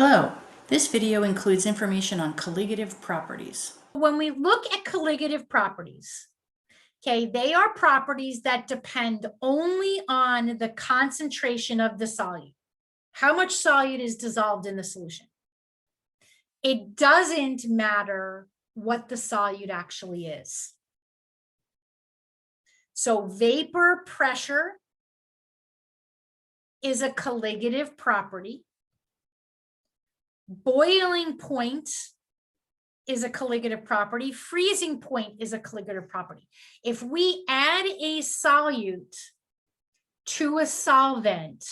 Hello, this video includes information on colligative properties. When we look at colligative properties, okay, they are properties that depend only on the concentration of the solute. How much solute is dissolved in the solution? It doesn't matter what the solute actually is. So vapor pressure is a colligative property. Boiling point is a colligative property. Freezing point is a colligative property. If we add a solute to a solvent,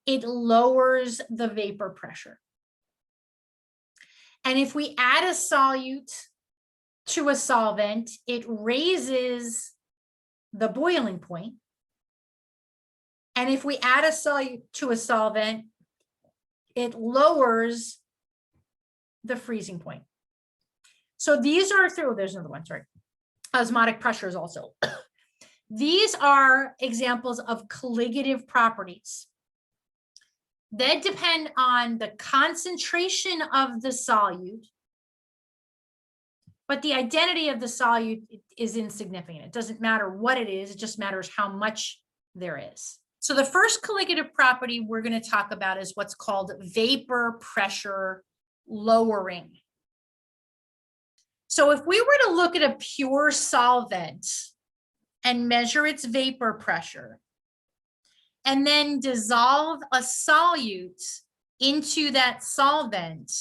it lowers the vapor pressure. And if we add a solute to a solvent, it raises the boiling point. And if we add a solute to a solvent, it lowers the freezing point. So these are there's another one, sorry. Osmotic pressures also. These are examples of colligative properties that depend on the concentration of the solute, but the identity of the solute is insignificant. It doesn't matter what it is, it just matters how much there is. So the first colligative property we're going to talk about is what's called vapor pressure lowering. So if we were to look at a pure solvent and measure its vapor pressure, and then dissolve a solute into that solvent,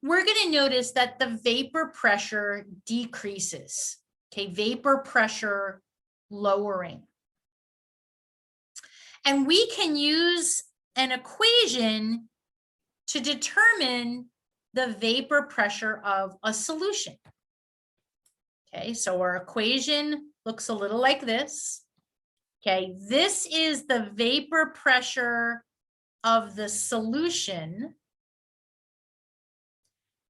we're going to notice that the vapor pressure decreases. Okay, vapor pressure lowering. And we can use an equation to determine the vapor pressure of a solution. Okay, so our equation looks a little like this. Okay, this is the vapor pressure of the solution.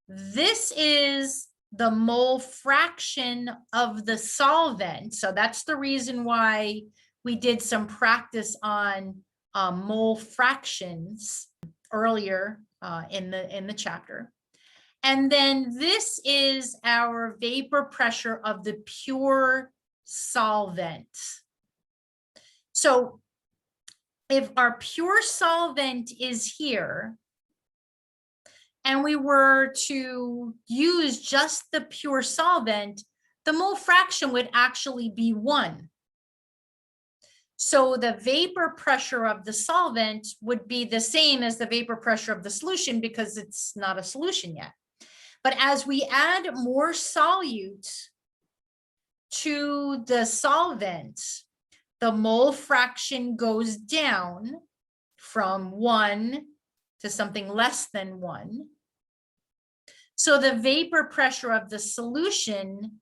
This is the mole fraction of the solvent. So that's the reason why we did some practice on mole fractions earlier in the chapter. And then this is our vapor pressure of the pure solvent. So if our pure solvent is here, and we were to use just the pure solvent, the mole fraction would actually be 1. So the vapor pressure of the solvent would be the same as the vapor pressure of the solution because it's not a solution yet. But as we add more solute to the solvent, the mole fraction goes down from 1 to something less than 1. So the vapor pressure of the solution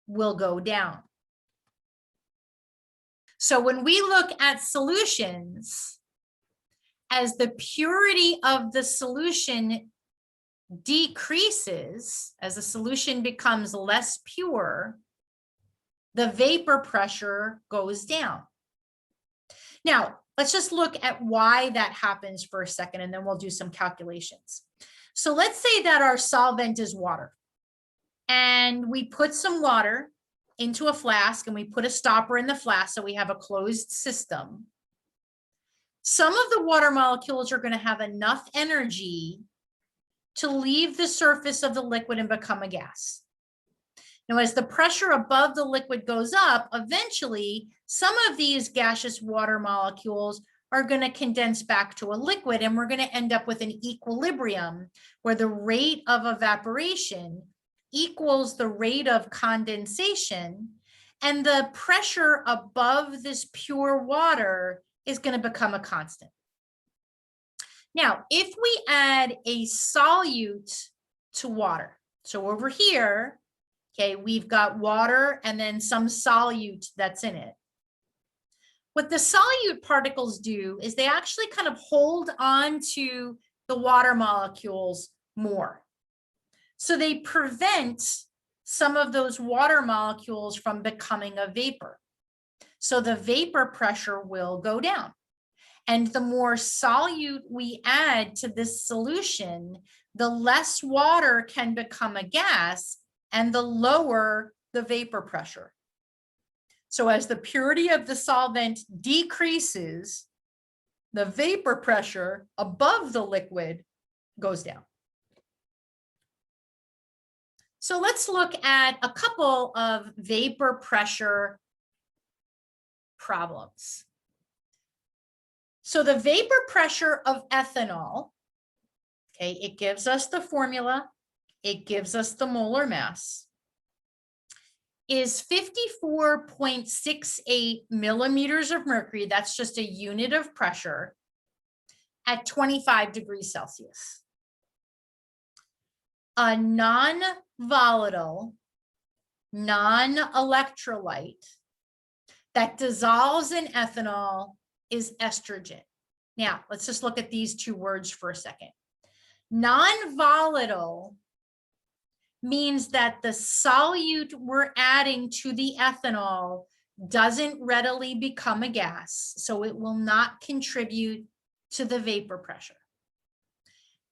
will go down. So when we look at solutions, as the purity of the solution decreases, as the solution becomes less pure, the vapor pressure goes down. Now, let's just look at why that happens for a second, and then we'll do some calculations. So let's say that our solvent is water, and we put some water into a flask, and we put a stopper in the flask, so we have a closed system. Some of the water molecules are going to have enough energy to leave the surface of the liquid and become a gas. Now, as the pressure above the liquid goes up, eventually some of these gaseous water molecules are going to condense back to a liquid, and we're going to end up with an equilibrium where the rate of evaporation equals the rate of condensation, and the pressure above this pure water is going to become a constant. Now, if we add a solute to water, so over here, okay, we've got water and then some solute that's in it. What the solute particles do is they actually kind of hold on to the water molecules more. So they prevent some of those water molecules from becoming a vapor. So the vapor pressure will go down. And the more solute we add to this solution, the less water can become a gas and the lower the vapor pressure. So as the purity of the solvent decreases, the vapor pressure above the liquid goes down. So let's look at a couple of vapor pressure problems. So the vapor pressure of ethanol, okay, it gives us the formula, it gives us the molar mass, is 54.68 millimeters of mercury. That's just a unit of pressure at 25 degrees Celsius. A non-volatile, non-electrolyte that dissolves in ethanol is estrogen. Now, let's just look at these two words for a second. Non-volatile means that the solute we're adding to the ethanol doesn't readily become a gas, so it will not contribute to the vapor pressure.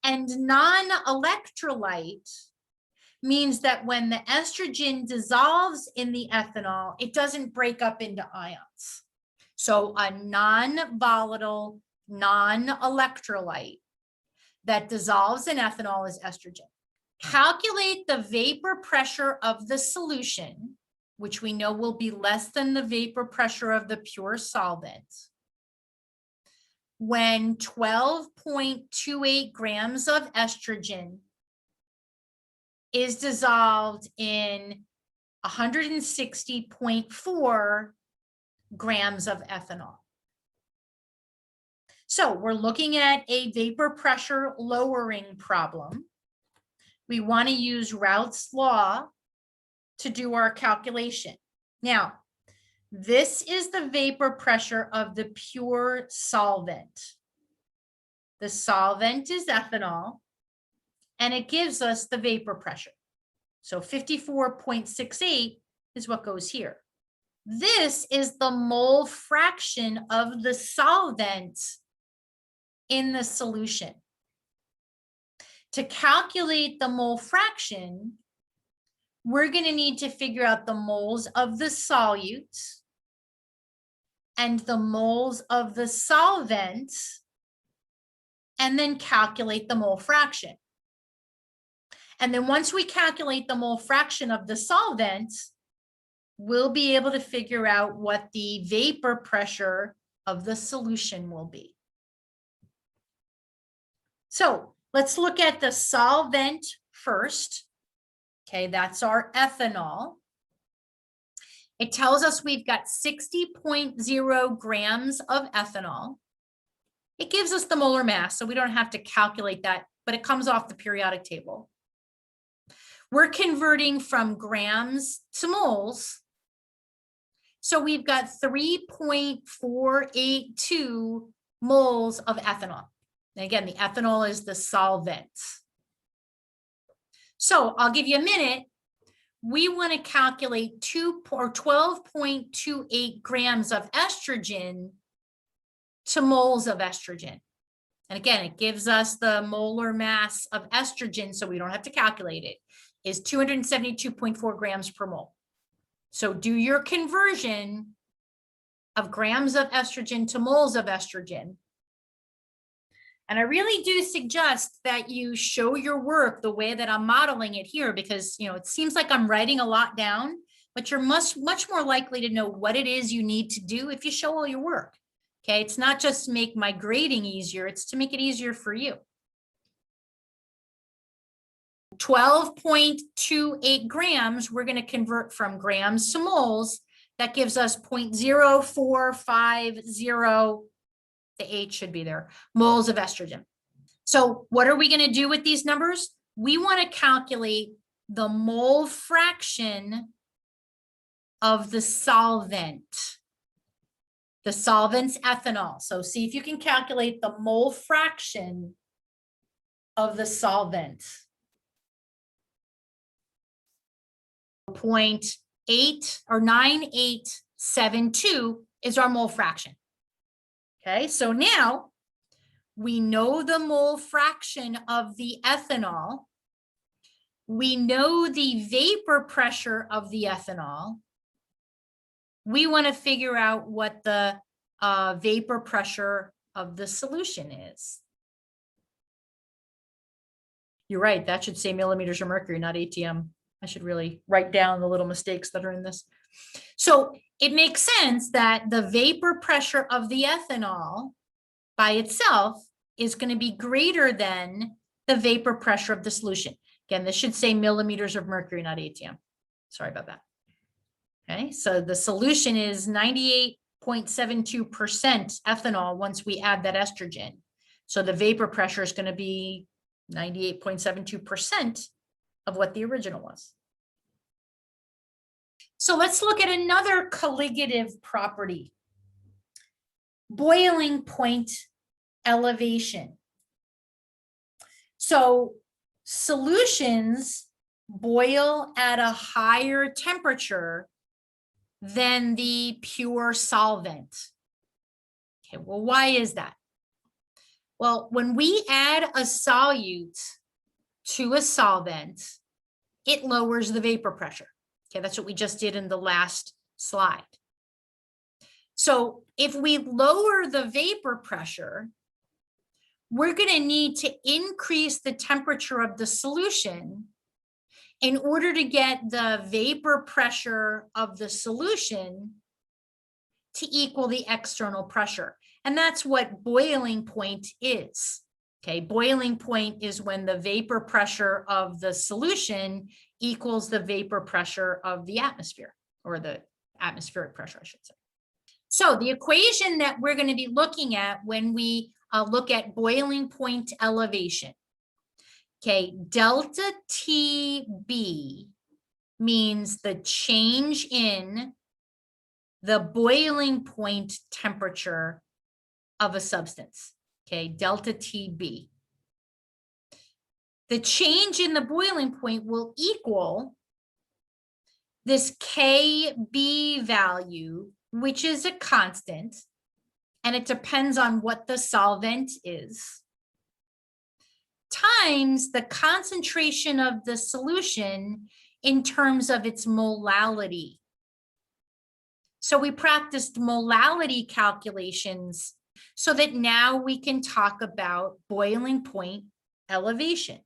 And non-electrolyte means that when the estrogen dissolves in the ethanol, it doesn't break up into ions. So a non-volatile, non-electrolyte that dissolves in ethanol is estrogen. Calculate the vapor pressure of the solution, which we know will be less than the vapor pressure of the pure solvent, when 12.28 grams of estrogen is dissolved in 160.4 grams of ethanol. So we're looking at a vapor pressure lowering problem. We want to use Raoult's law to do our calculation. Now, this is the vapor pressure of the pure solvent. The solvent is ethanol, and it gives us the vapor pressure. So 54.68 is what goes here. This is the mole fraction of the solvent in the solution. To calculate the mole fraction, we're going to need to figure out the moles of the solute and the moles of the solvent, and then calculate the mole fraction. And then once we calculate the mole fraction of the solvent, we'll be able to figure out what the vapor pressure of the solution will be. So let's look at the solvent first. Okay, that's our ethanol. It tells us we've got 60.0 grams of ethanol. It gives us the molar mass, so we don't have to calculate that, but it comes off the periodic table. We're converting from grams to moles. So we've got 3.482 moles of ethanol. And again, the ethanol is the solvent. So I'll give you a minute. We want to calculate 12.28 grams of estrogen to moles of estrogen. And again, it gives us the molar mass of estrogen, so we don't have to calculate it, is 272.4 grams per mole. So do your conversion of grams of estrogen to moles of estrogen. And I really do suggest that you show your work the way that I'm modeling it here, because, you know, it seems like I'm writing a lot down, but you're much more likely to know what it is you need to do if you show all your work. Okay, it's not just to make my grading easier, it's to make it easier for you. 12.28 grams, we're going to convert from grams to moles. That gives us 0.0450, the H should be there, moles of estrogen. So what are we going to do with these numbers? We want to calculate the mole fraction of the solvent. The solvent's ethanol. So see if you can calculate the mole fraction of the solvent. 0.8 or 9872 is our mole fraction. Okay, so now we know the mole fraction of the ethanol. We know the vapor pressure of the ethanol. We want to figure out what the vapor pressure of the solution is. You're right, that should say millimeters of mercury, not ATM. I should really write down the little mistakes that are in this. So it makes sense that the vapor pressure of the ethanol by itself is going to be greater than the vapor pressure of the solution. Again, this should say millimeters of mercury, not ATM. Sorry about that. Okay, so the solution is 98.72% ethanol once we add that estrogen. So the vapor pressure is going to be 98.72% of what the original was. So let's look at another colligative property. Boiling point elevation. So solutions boil at a higher temperature than the pure solvent. Okay, well, why is that? Well, when we add a solute to a solvent, it lowers the vapor pressure. Okay, that's what we just did in the last slide. So if we lower the vapor pressure, we're going to need to increase the temperature of the solution in order to get the vapor pressure of the solution to equal the external pressure. And that's what boiling point is. Okay, boiling point is when the vapor pressure of the solution equals the vapor pressure of the atmosphere, or the atmospheric pressure, I should say. So the equation that we're going to be looking at when we look at boiling point elevation. Okay, delta TB means the change in the boiling point temperature of a substance. Okay, delta TB. The change in the boiling point will equal this KB value, which is a constant, and it depends on what the solvent is, times the concentration of the solution in terms of its molality. So we practiced molality calculations so that now we can talk about boiling point elevation.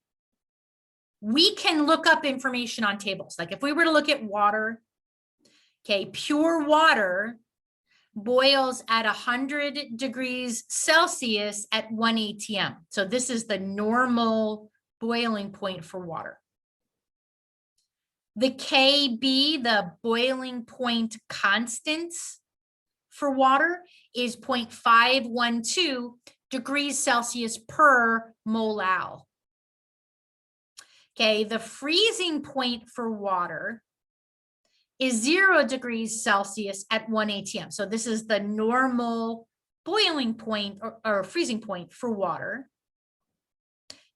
We can look up information on tables. Like if we were to look at water, okay, pure water boils at 100 degrees Celsius at 1 ATM. So this is the normal boiling point for water. The KB, the boiling point constants for water, is 0.512 degrees Celsius per molal. Okay, the freezing point for water is 0 degrees Celsius at 1 ATM. So this is the normal boiling point or freezing point for water.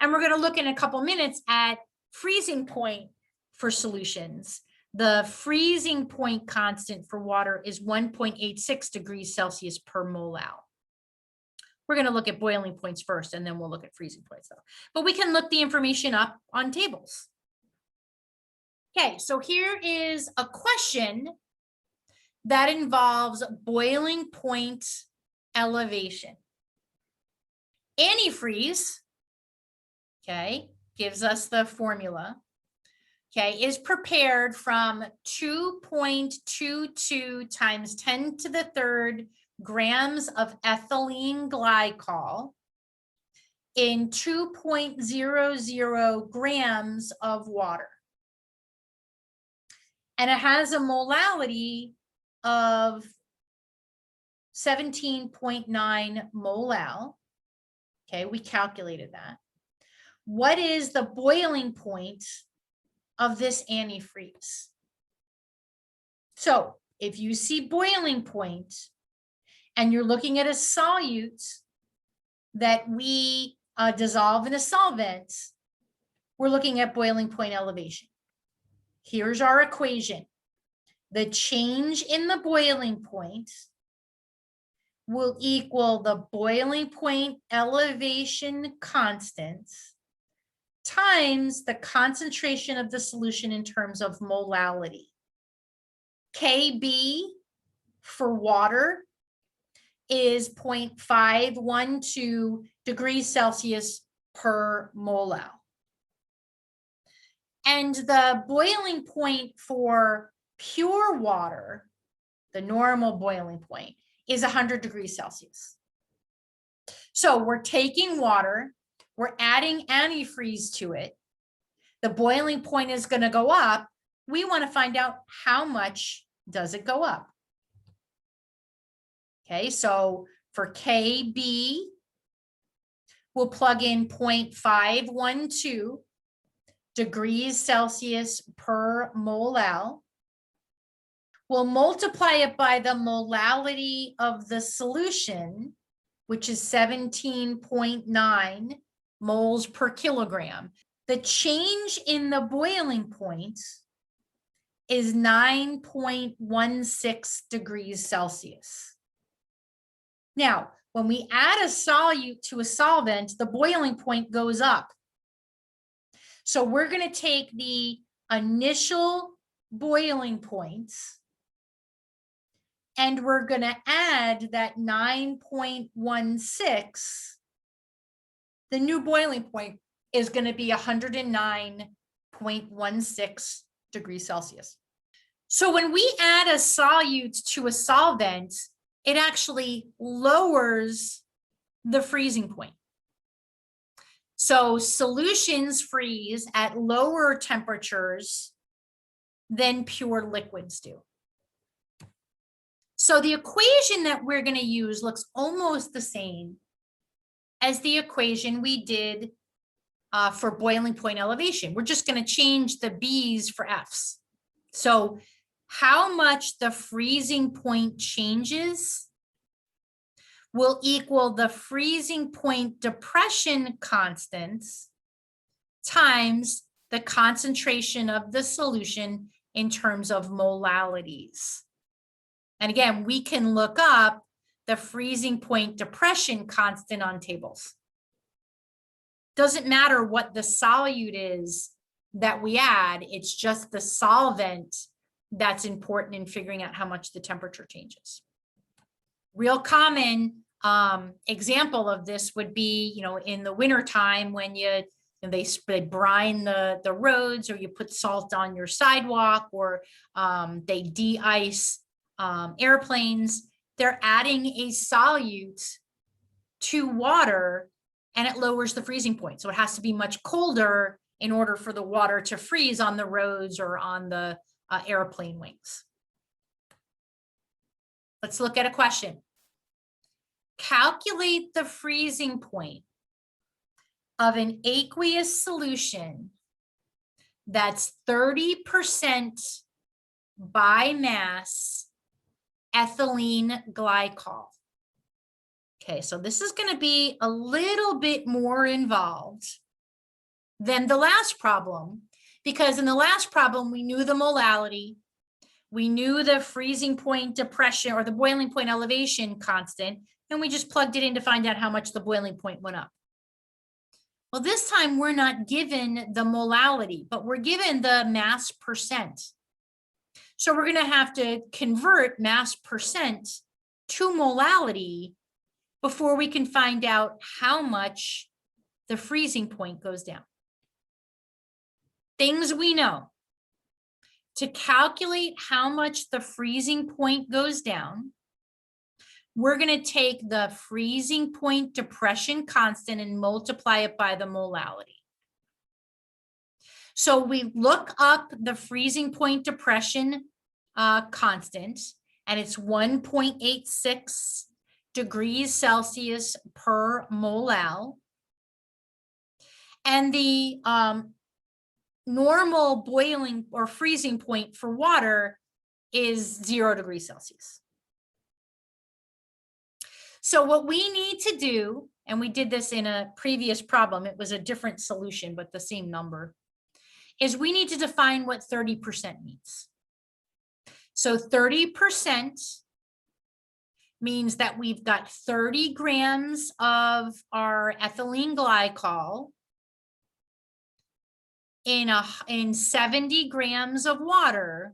And we're going to look in a couple minutes at freezing point for solutions. The freezing point constant for water is 1.86 degrees Celsius per molal. We're going to look at boiling points first, and then we'll look at freezing points though. But we can look the information up on tables. Okay, so here is a question that involves boiling point elevation. Antifreeze, okay, gives us the formula, okay, is prepared from 2.22 times 10 to the third grams of ethylene glycol in 2.00 grams of water. And it has a molality of 17.9 molal. Okay, we calculated that. What is the boiling point of this antifreeze? So if you see boiling point and you're looking at a solute that we dissolve in a solvent, we're looking at boiling point elevation. Here's our equation. The change in the boiling point will equal the boiling point elevation constant times the concentration of the solution in terms of molality. KB for water is 0.512 degrees Celsius per molal. And the boiling point for pure water, the normal boiling point, is 100 degrees Celsius. So we're taking water, we're adding antifreeze to it. The boiling point is going to go up. We want to find out how much does it go up. Okay, so for KB, we'll plug in 0.512 degrees Celsius per molal. We'll multiply it by the molality of the solution, which is 17.9 moles per kilogram. The change in the boiling point is 9.16 degrees Celsius. Now, when we add a solute to a solvent, the boiling point goes up. So we're going to take the initial boiling points and we're going to add that 9.16. The new boiling point is going to be 109.16 degrees Celsius. So when we add a solute to a solvent, it actually lowers the freezing point. So solutions freeze at lower temperatures than pure liquids do. So the equation that we're going to use looks almost the same as the equation we did for boiling point elevation. We're just going to change the B's for F's. So how much the freezing point changes will equal the freezing point depression constants times the concentration of the solution in terms of molalities. And again, we can look up the freezing point depression constant on tables. Doesn't matter what the solute is that we add, it's just the solvent that's important in figuring out how much the temperature changes. Real common example of this would be, in the wintertime when they brine the roads, or you put salt on your sidewalk, or they de-ice airplanes. They're adding a solute to water and it lowers the freezing point. So it has to be much colder in order for the water to freeze on the roads or on the airplane wings. Let's look at a question. Calculate the freezing point of an aqueous solution that's 30% by mass ethylene glycol. Okay, so this is going to be a little bit more involved than the last problem, because in the last problem, we knew the molality, we knew the freezing point depression or the boiling point elevation constant, and we just plugged it in to find out how much the boiling point went up. Well, this time we're not given the molality, but we're given the mass percent. So we're going to have to convert mass percent to molality before we can find out how much the freezing point goes down. Things we know. To calculate how much the freezing point goes down, we're going to take the freezing point depression constant and multiply it by the molality. So we look up the freezing point depression constant, and it's 1.86 degrees Celsius per molal. And the normal boiling or freezing point for water is 0 degrees Celsius. So what we need to do, and we did this in a previous problem, it was a different solution, but the same number, is we need to define what 30% means. So 30% means that we've got 30 grams of our ethylene glycol in 70 grams of water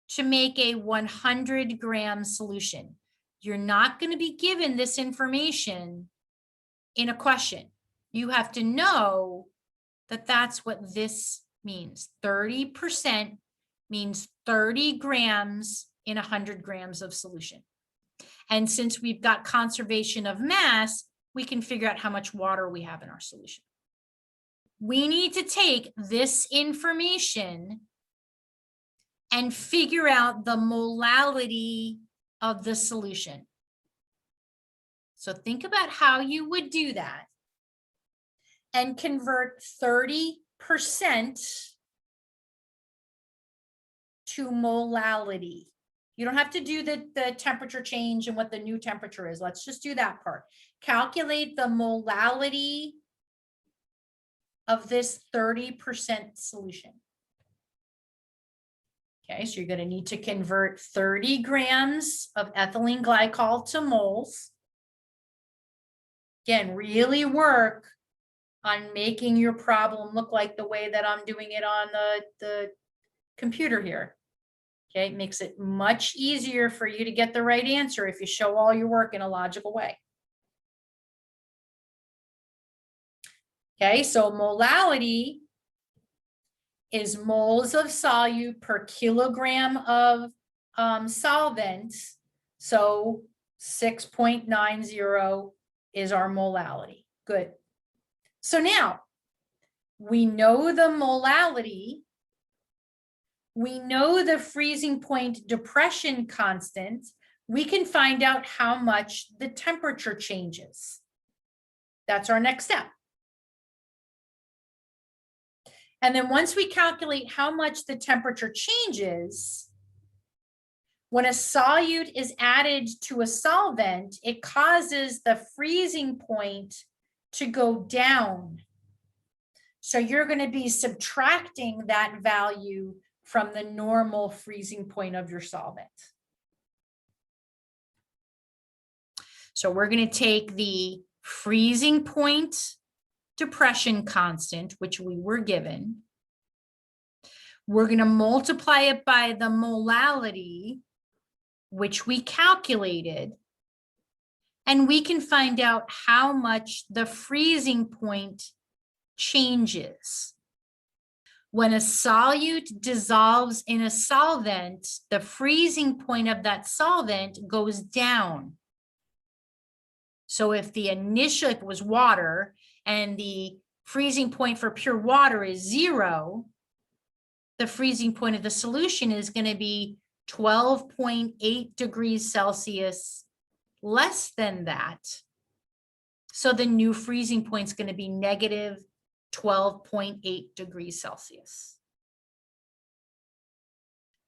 to make a 100-gram solution. You're not going to be given this information in a question. You have to know that that's what this means. 30% means 30 grams in 100 grams of solution. And since we've got conservation of mass, we can figure out how much water we have in our solution. We need to take this information and figure out the molality of the solution. So think about how you would do that and convert 30% to molality. You don't have to do the temperature change and what the new temperature is. Let's just do that part. Calculate the molality of this 30% solution. Okay, so you're going to need to convert 30 grams of ethylene glycol to moles. Again, really work on making your problem look like the way that I'm doing it on the computer here. Okay, it makes it much easier for you to get the right answer if you show all your work in a logical way. Okay, so molality is moles of solute per kilogram of solvent. So 6.90 is our molality. Good. So now we know the molality. We know the freezing point depression constant. We can find out how much the temperature changes. That's our next step. And then once we calculate how much the temperature changes, when a solute is added to a solvent, it causes the freezing point to go down. So you're going to be subtracting that value from the normal freezing point of your solvent. So we're going to take the freezing point depression constant, which we were given. We're going to multiply it by the molality, which we calculated, and we can find out how much the freezing point changes. When a solute dissolves in a solvent, the freezing point of that solvent goes down. So if the initial, if it was water, and the freezing point for pure water is 0, the freezing point of the solution is going to be 12.8 degrees Celsius less than that. So the new freezing point is going to be negative 12.8 degrees Celsius.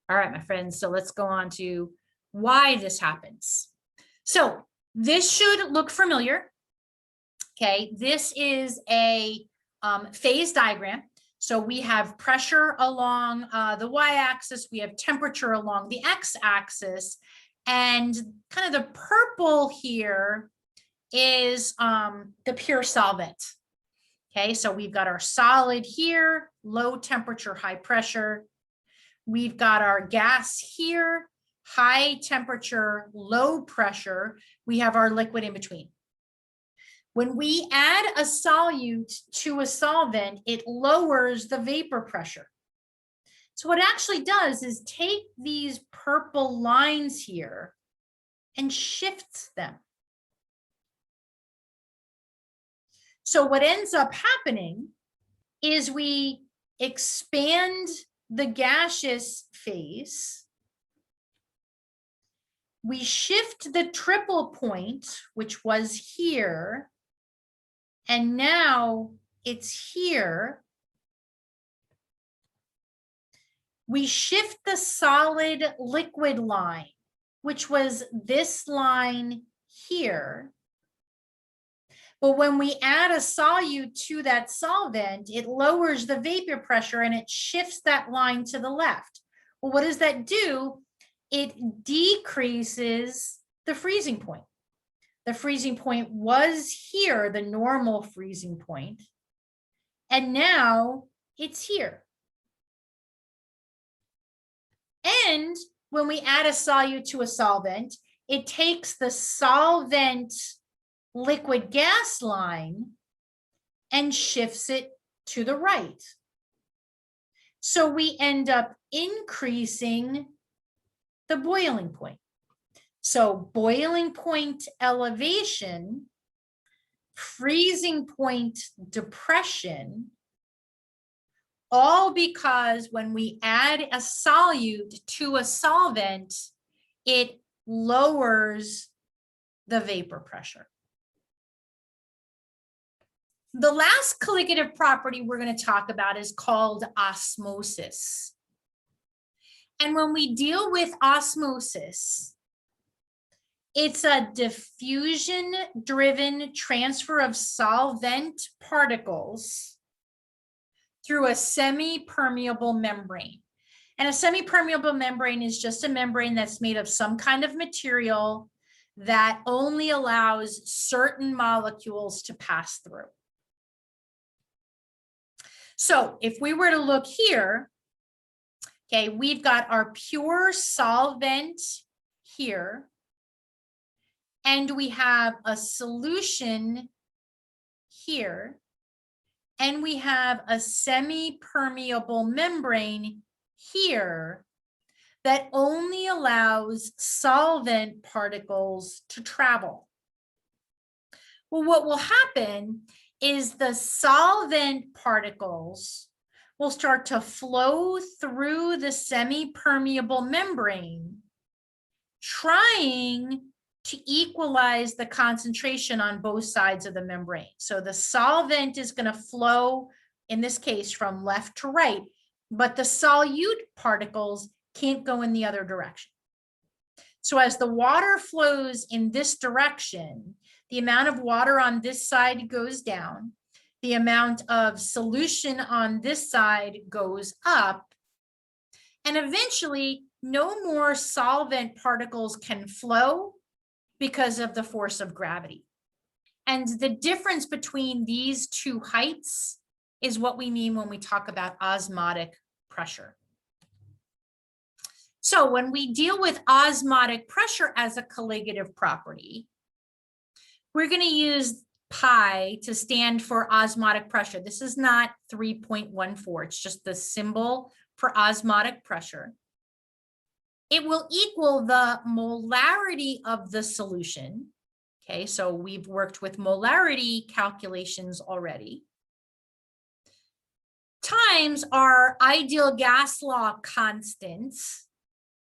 All right, my friends, so let's go on to why this happens. So this should look familiar. Okay, this is a phase diagram. So we have pressure along the y-axis, we have temperature along the x-axis, and kind of the purple here is the pure solvent. Okay, so we've got our solid here, low temperature, high pressure. We've got our gas here, high temperature, low pressure. We have our liquid in between. When we add a solute to a solvent, it lowers the vapor pressure. So what it actually does is take these purple lines here and shifts them. So what ends up happening is we expand the gaseous phase. We shift the triple point, which was here, and now it's here. We shift the solid liquid line, which was this line here. But when we add a solute to that solvent, it lowers the vapor pressure and it shifts that line to the left. Well, what does that do? It decreases the freezing point. The freezing point was here, the normal freezing point, and now it's here. And when we add a solute to a solvent, it takes the solvent liquid gas line and shifts it to the right. So we end up increasing the boiling point. So boiling point elevation, freezing point depression, all because when we add a solute to a solvent, it lowers the vapor pressure. The last colligative property we're going to talk about is called osmosis. And when we deal with osmosis, it's a diffusion-driven transfer of solvent particles through a semi-permeable membrane. And a semi-permeable membrane is just a membrane that's made of some kind of material that only allows certain molecules to pass through. So if we were to look here, okay, we've got our pure solvent here, and we have a solution here, and we have a semi-permeable membrane here that only allows solvent particles to travel. Well, what will happen is the solvent particles will start to flow through the semi-permeable membrane, trying to equalize the concentration on both sides of the membrane. So the solvent is going to flow, in this case, from left to right, but the solute particles can't go in the other direction. So as the water flows in this direction, the amount of water on this side goes down, the amount of solution on this side goes up, and eventually no more solvent particles can flow because of the force of gravity. And the difference between these two heights is what we mean when we talk about osmotic pressure. So when we deal with osmotic pressure as a colligative property, we're going to use pi to stand for osmotic pressure. This is not 3.14. It's just the symbol for osmotic pressure. It will equal the molarity of the solution. Okay, so we've worked with molarity calculations already. Times our ideal gas law constants,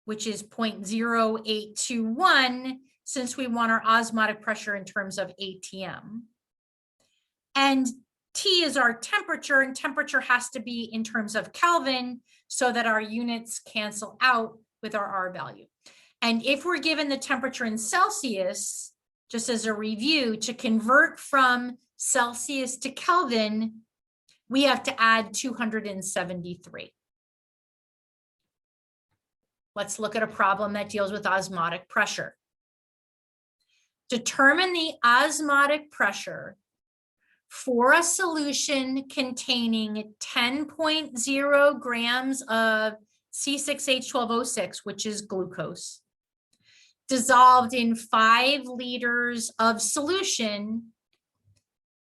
which is 0.0821, since we want our osmotic pressure in terms of ATM. And T is our temperature, and temperature has to be in terms of Kelvin so that our units cancel out with our R value. And if we're given the temperature in Celsius, just as a review, to convert from Celsius to Kelvin, we have to add 273. Let's look at a problem that deals with osmotic pressure. Determine the osmotic pressure for a solution containing 10.0 grams of C6H12O6, which is glucose, dissolved in 5 liters of solution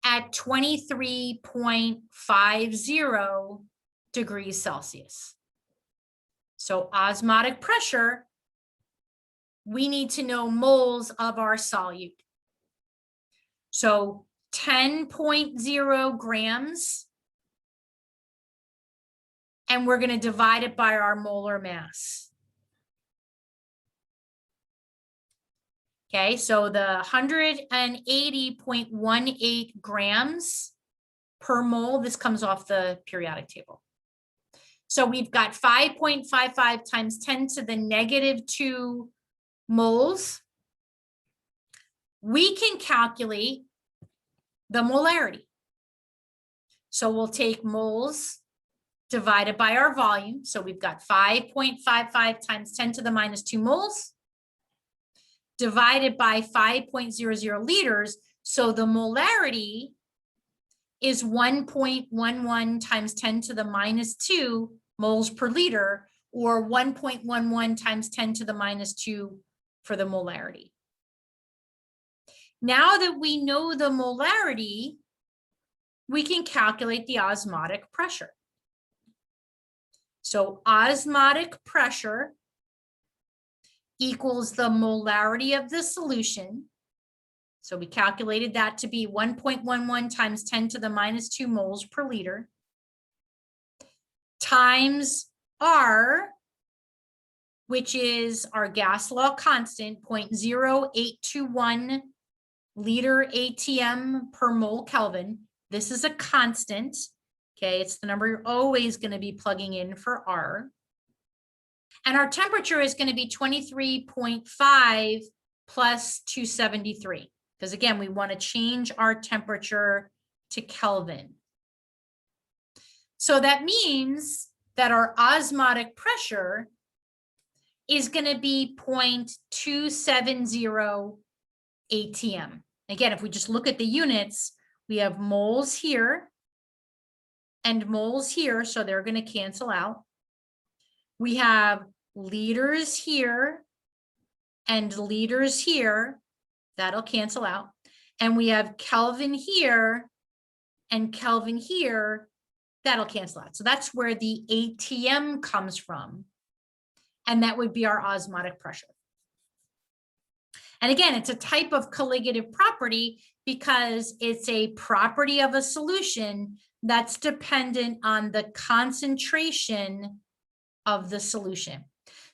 at 23.50 degrees Celsius. So osmotic pressure, we need to know moles of our solute. So 10.0 grams, and we're going to divide it by our molar mass. Okay, so the 180.18 grams per mole, this comes off the periodic table. So we've got 5.55 times 10 to the -2 moles. We can calculate the molarity. So we'll take moles divided by our volume. So we've got 5.55 times 10 to the -2 moles, divided by 5.00 liters. So the molarity is 1.11 times 10 to the minus 2 moles per liter, or 1.11 times 10 to the minus 2 for the molarity. Now that we know the molarity, we can calculate the osmotic pressure. So osmotic pressure equals the molarity of the solution. So we calculated that to be 1.11 times 10 to the minus 2 moles per liter times R, which is our gas law constant, 0.0821 liter ATM per mole Kelvin. This is a constant. Okay, it's the number you're always going to be plugging in for R. And our temperature is going to be 23.5 plus 273. Because again, we want to change our temperature to Kelvin. So that means that our osmotic pressure is going to be 0.270 ATM. Again, if we just look at the units, we have moles here and moles here, so they're going to cancel out. We have liters here and liters here. That'll cancel out. And we have Kelvin here and Kelvin here. That'll cancel out. So that's where the ATM comes from. And that would be our osmotic pressure. And again, it's a type of colligative property because it's a property of a solution that's dependent on the concentration of the solution.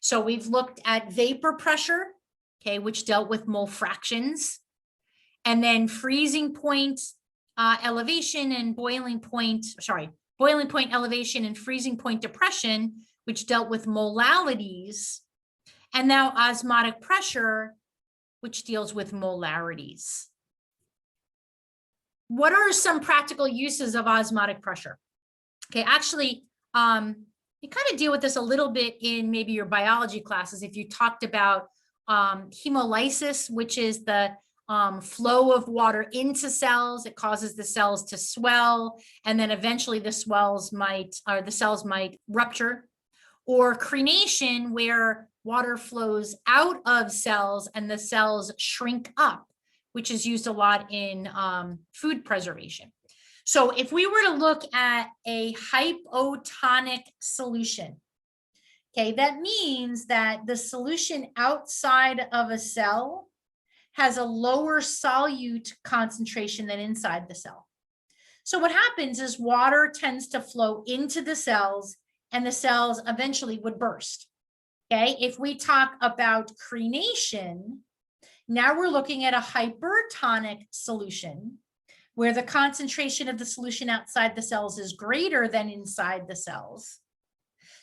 So we've looked at vapor pressure, okay, which dealt with mole fractions, and then freezing point elevation and boiling point elevation and freezing point depression, which dealt with molalities, and now osmotic pressure, which deals with molarities. What are some practical uses of osmotic pressure? Okay, actually, you kind of deal with this a little bit in maybe your biology classes. If you talked about hemolysis, which is the flow of water into cells, it causes the cells to swell, and then eventually the cells might rupture. Or crenation, where water flows out of cells and the cells shrink up, which is used a lot in food preservation. So if we were to look at a hypotonic solution, okay, that means that the solution outside of a cell has a lower solute concentration than inside the cell. So what happens is water tends to flow into the cells and the cells eventually would burst. Okay, if we talk about crenation, now we're looking at a hypertonic solution where the concentration of the solution outside the cells is greater than inside the cells.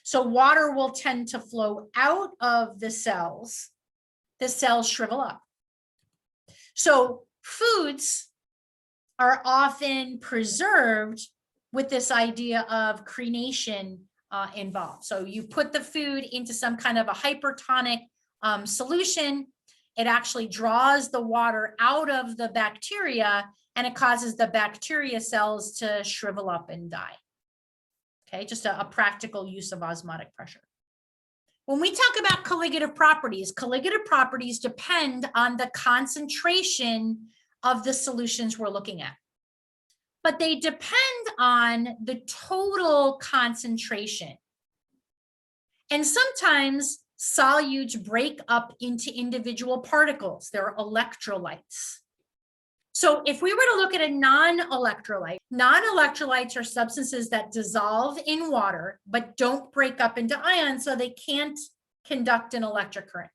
So water will tend to flow out of the cells shrivel up. So foods are often preserved with this idea of crenation involved. So you put the food into some kind of a hypertonic solution, it actually draws the water out of the bacteria and it causes the bacteria cells to shrivel up and die. Okay, just a practical use of osmotic pressure. When we talk about colligative properties depend on the concentration of the solutions we're looking at. But they depend on the total concentration. And sometimes solutes break up into individual particles. They're electrolytes. So if we were to look at a non-electrolytes are substances that dissolve in water, but don't break up into ions, so they can't conduct an electric current.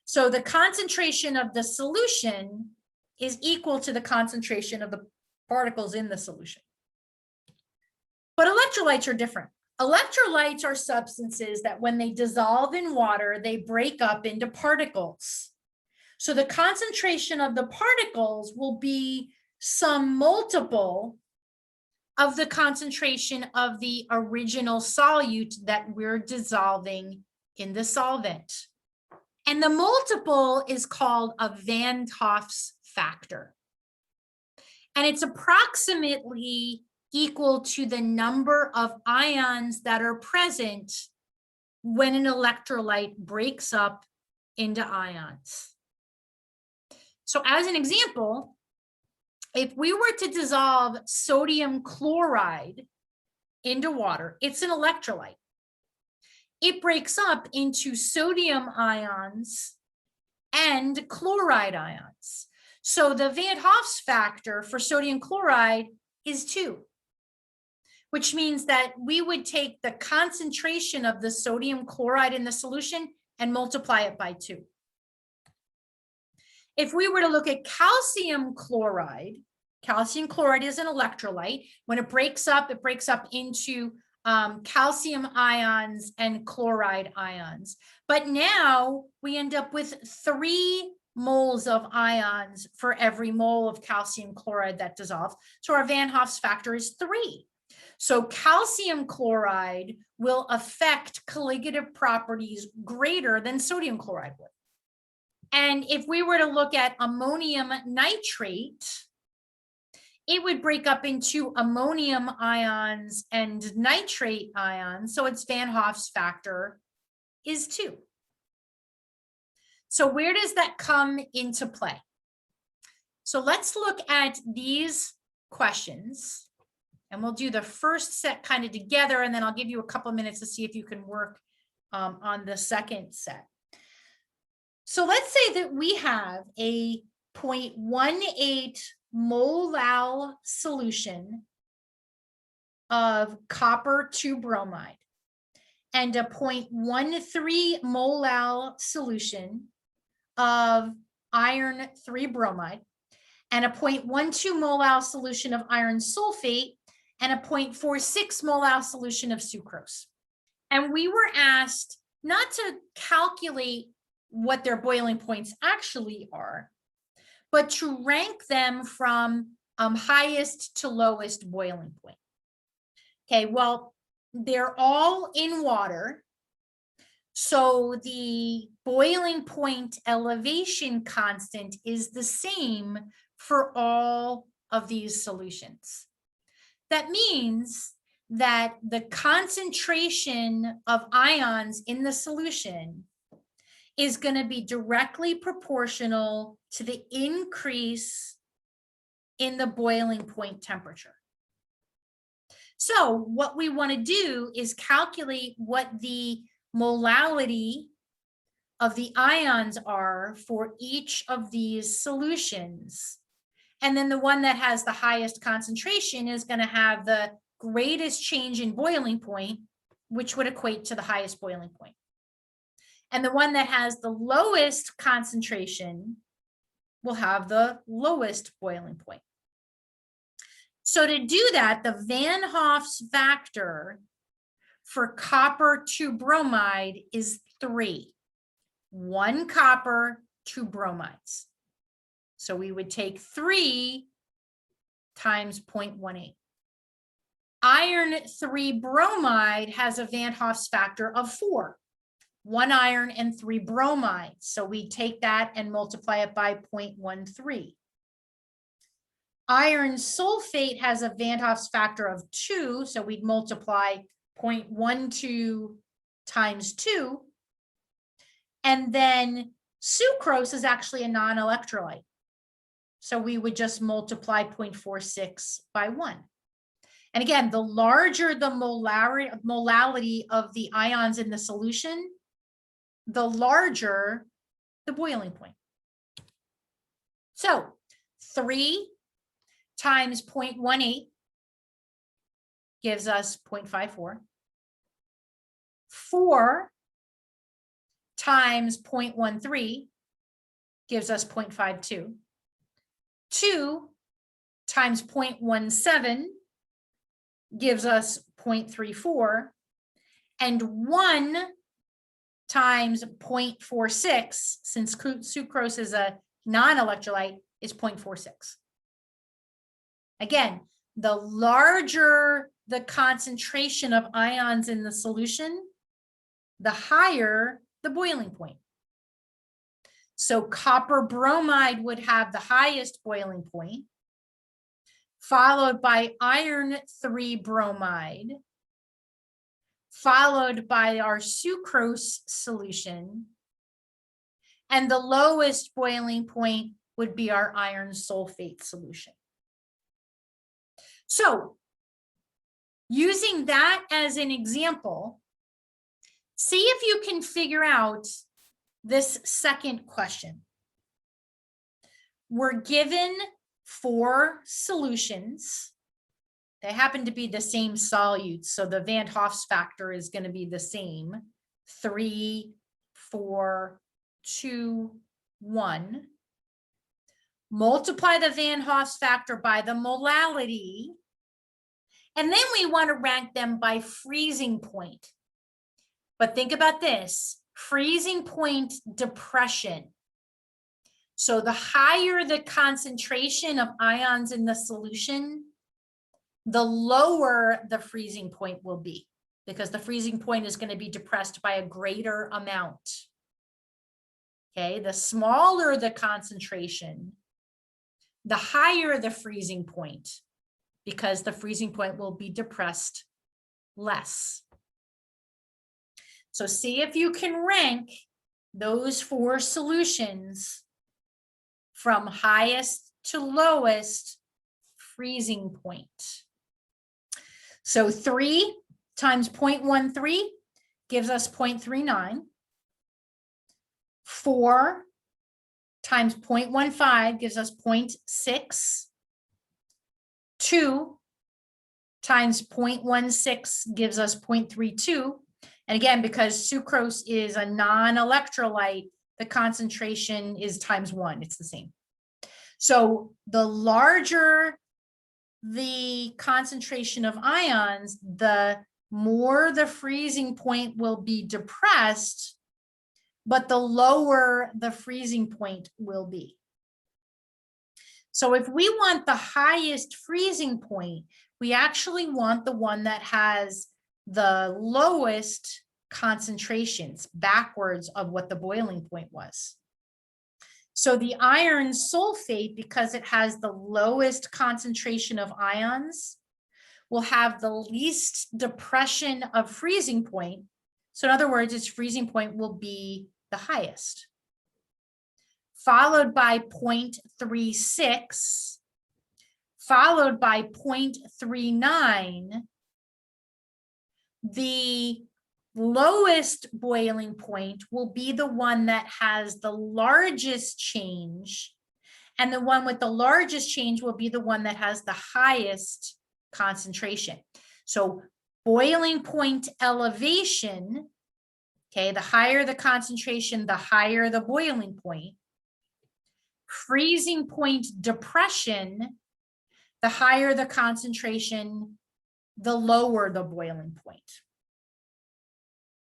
So the concentration of the solution is equal to the concentration of the particles in the solution. But electrolytes are different. Electrolytes are substances that when they dissolve in water, they break up into particles. So the concentration of the particles will be some multiple of the concentration of the original solute that we're dissolving in the solvent. And the multiple is called a Van 't Hoff's factor. And it's approximately equal to the number of ions that are present when an electrolyte breaks up into ions. So as an example, if we were to dissolve sodium chloride into water, it's an electrolyte. It breaks up into sodium ions and chloride ions. So the Van 't Hoff's factor for sodium chloride is 2, which means that we would take the concentration of the sodium chloride in the solution and multiply it by 2. If we were to look at calcium chloride is an electrolyte. When it breaks up into calcium ions and chloride ions. But now we end up with 3 moles of ions for every mole of calcium chloride that dissolves. So our Van 't Hoff's factor is 3. So calcium chloride will affect colligative properties greater than sodium chloride would. And if we were to look at ammonium nitrate, it would break up into ammonium ions and nitrate ions. So its Van 't Hoff's factor is 2. So where does that come into play? So let's look at these questions, and we'll do the first set kind of together, and then I'll give you a couple of minutes to see if you can work on the second set. So let's say that we have a 0.18 molal solution of copper 2 bromide and a 0.13 molal solution of iron 3 bromide and a 0.12 molal solution of iron sulfate and a 0.46 molal solution of sucrose. And we were asked not to calculate what their boiling points actually are, but to rank them from highest to lowest boiling point. Okay, well, they're all in water. So the boiling point elevation constant is the same for all of these solutions. That means that the concentration of ions in the solution is going to be directly proportional to the increase in the boiling point temperature. So what we want to do is calculate what the molality of the ions are for each of these solutions. And then the one that has the highest concentration is going to have the greatest change in boiling point, which would equate to the highest boiling point. And the one that has the lowest concentration will have the lowest boiling point. So to do that, the Van 't Hoff's factor for copper 2 bromide is 3. 1 copper, 2 bromides. So we would take 3 times 0.18. Iron 3 bromide has a Van 't Hoff's factor of 4. 1 iron and 3 bromides. So we take that and multiply it by 0.13. Iron sulfate has a Van 't Hoff's factor of 2. So we'd multiply 0.12 times 2. And then sucrose is actually a non-electrolyte. So we would just multiply 0.46 by 1. And again, the larger the molality of the ions in the solution, the larger the boiling point. So 3 times 0.18 gives us 0.54. 4 times 0.13 gives us 0.52. 2 times 0.17 gives us 0.34. And 1 times 0.46, since sucrose is a non-electrolyte, is 0.46. Again, the larger the concentration of ions in the solution, the higher the boiling point. So copper bromide would have the highest boiling point, followed by iron 3 bromide, followed by our sucrose solution. And the lowest boiling point would be our iron sulfate solution. So using that as an example, see if you can figure out this second question. We're given 4 solutions. They happen to be the same solutes, so the Van Hoff's factor is going to be the same. 3, 4, 2, 1. Multiply the Van Hoff's factor by the molality. And then we want to rank them by freezing point. But think about this, freezing point depression. So the higher the concentration of ions in the solution, the lower the freezing point will be, because the freezing point is going to be depressed by a greater amount. Okay, the smaller the concentration, the higher the freezing point, because the freezing point will be depressed less. So see if you can rank those 4 solutions from highest to lowest freezing point. So 3 times 0.13 gives us 0.39. 4 times 0.15 gives us 0.6. 2 times 0.16 gives us 0.32. And again, because sucrose is a non-electrolyte, the concentration is times 1. It's the same. So the larger the concentration of ions, the more the freezing point will be depressed, but the lower the freezing point will be. So if we want the highest freezing point, we actually want the one that has the lowest concentrations backwards of what the boiling point was. So the iron sulfate, because it has the lowest concentration of ions, will have the least depression of freezing point. So in other words, its freezing point will be the highest, followed by 0.36, followed by 0.39. The lowest boiling point will be the one that has the largest change, and the one with the largest change will be the one that has the highest concentration. So boiling point elevation, okay, the higher the concentration, the higher the boiling point. Freezing point depression, the higher the concentration, the lower the boiling point.